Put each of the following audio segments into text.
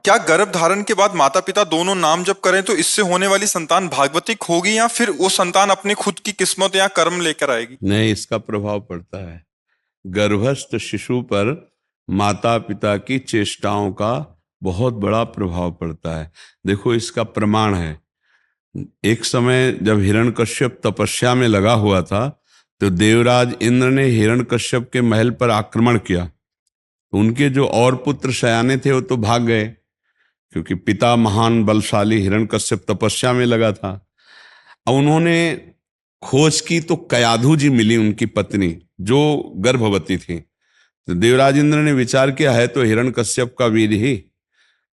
क्या गर्भ धारण के बाद माता पिता दोनों नाम जप करें तो इससे होने वाली संतान भागवतिक होगी, या फिर वो संतान अपनी खुद की किस्मत या कर्म लेकर आएगी? नहीं, इसका प्रभाव पड़ता है गर्भस्थ शिशु पर। माता पिता की चेष्टाओं का बहुत बड़ा प्रभाव पड़ता है। देखो, इसका प्रमाण है। एक समय जब हिरण्यकश्यप तपस्या में लगा हुआ था तो देवराज इंद्र ने हिरण्यकश्यप के महल पर आक्रमण किया। तो उनके जो और पुत्र शयाने थे वो तो भाग गए, क्योंकि पिता महान बलशाली हिरण्यकश्यप तपस्या में लगा था। अब उन्होंने खोज की तो कयाधु जी मिली, उनकी पत्नी जो गर्भवती थी। तो देवराज इंद्र ने विचार किया, है तो हिरण्यकश्यप का वीर ही,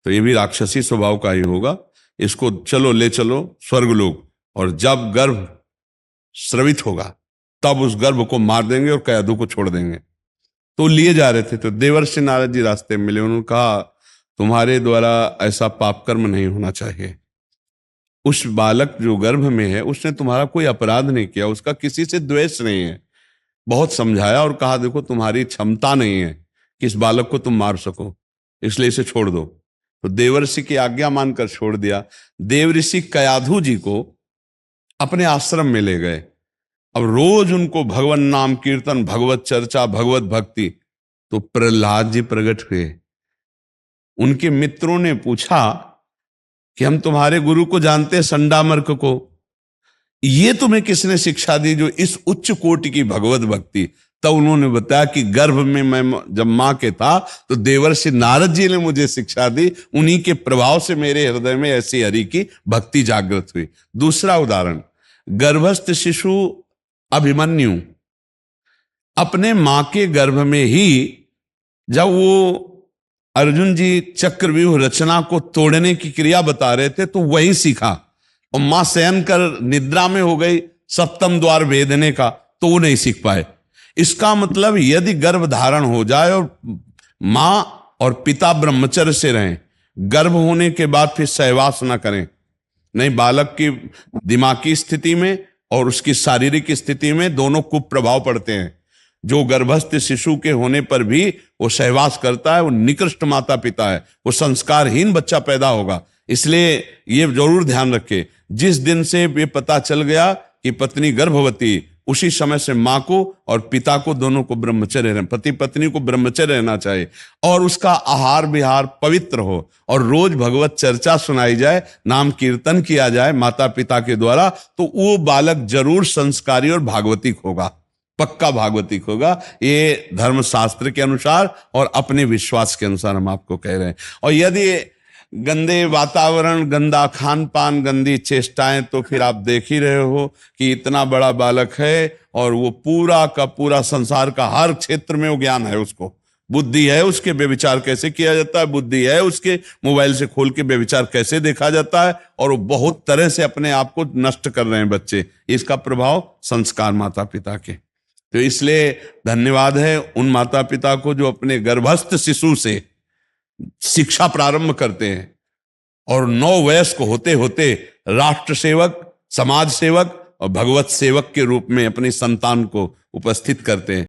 तो ये भी राक्षसी स्वभाव का ही होगा, इसको चलो ले चलो स्वर्गलोक, और जब गर्भ स्रवित होगा तब उस गर्भ को मार देंगे और कयाधु को छोड़ देंगे। तो लिए जा रहे थे तो देवर्षि नारद जी रास्ते में मिले। उन्होंने कहा, तुम्हारे द्वारा ऐसा पाप कर्म नहीं होना चाहिए। उस बालक जो गर्भ में है उसने तुम्हारा कोई अपराध नहीं किया, उसका किसी से द्वेष नहीं है। बहुत समझाया और कहा, देखो तुम्हारी क्षमता नहीं है कि इस बालक को तुम मार सको, इसलिए इसे छोड़ दो। तो देवर्षि की आज्ञा मानकर छोड़ दिया। देवऋषि कयाधु जी को अपने आश्रम में ले गए। अब रोज उनको भगवान नाम कीर्तन, भगवत चर्चा, भगवत भक्ति। तो प्रहलाद जी प्रकट हुए। उनके मित्रों ने पूछा कि हम तुम्हारे गुरु को जानते हैं, संडामर्क को, ये तुम्हें किसने शिक्षा दी जो इस उच्च कोटि की भगवत भक्ति? तब उन्होंने बताया कि गर्भ में मैं जब मां के था तो देवर्षि नारद जी ने मुझे शिक्षा दी, उन्हीं के प्रभाव से मेरे हृदय में ऐसी हरि की भक्ति जागृत हुई। दूसरा उदाहरण, गर्भस्थ शिशु अभिमन्यु अपने मां के गर्भ में ही जब वो अर्जुन जी चक्रव्यूह रचना को तोड़ने की क्रिया बता रहे थे तो वही सीखा, और मां शयन कर निद्रा में हो गई सप्तम द्वार भेदने का, तो वो नहीं सीख पाए। इसका मतलब यदि गर्भ धारण हो जाए और मां और पिता ब्रह्मचर्य से रहें, गर्भ होने के बाद फिर सहवास ना करें, नहीं बालक की दिमागी स्थिति में और उसकी शारीरिक स्थिति में दोनों कुप्रभाव पड़ते हैं। जो गर्भस्थ शिशु के होने पर भी वो सहवास करता है, वो निकृष्ट माता पिता है, वो संस्कारहीन बच्चा पैदा होगा। इसलिए ये जरूर ध्यान रखे, जिस दिन से ये पता चल गया कि पत्नी गर्भवती, उसी समय से मां को और पिता को दोनों को ब्रह्मचर्य रहना, पति पत्नी को ब्रह्मचर्य रहना चाहिए, और उसका आहार विहार पवित्र हो, और रोज भगवत चर्चा सुनाई जाए, नाम कीर्तन किया जाए माता पिता के द्वारा, तो वो बालक जरूर संस्कारी और भागवतिक होगा, पक्का भागवतिक होगा। ये धर्मशास्त्र के अनुसार और अपने विश्वास के अनुसार हम आपको कह रहे हैं। और यदि गंदे वातावरण, गंदा खान पान, गंदी चेष्टाएं, तो फिर आप देख ही रहे हो कि इतना बड़ा बालक है और वो पूरा का पूरा संसार का हर क्षेत्र में वो ज्ञान है, उसको बुद्धि है, उसके व्यभिचार कैसे किया जाता है, बुद्धि है उसके, मोबाइल से खोल के व्यभिचार कैसे देखा जाता है, और वो बहुत तरह से अपने आप को नष्ट कर रहे हैं बच्चे। इसका प्रभाव संस्कार माता पिता के। तो इसलिए धन्यवाद है उन माता पिता को जो अपने गर्भस्थ शिशु से शिक्षा प्रारंभ करते हैं और नौ वयस्क होते होते राष्ट्र सेवक, समाज सेवक और भगवत सेवक के रूप में अपनी संतान को उपस्थित करते हैं।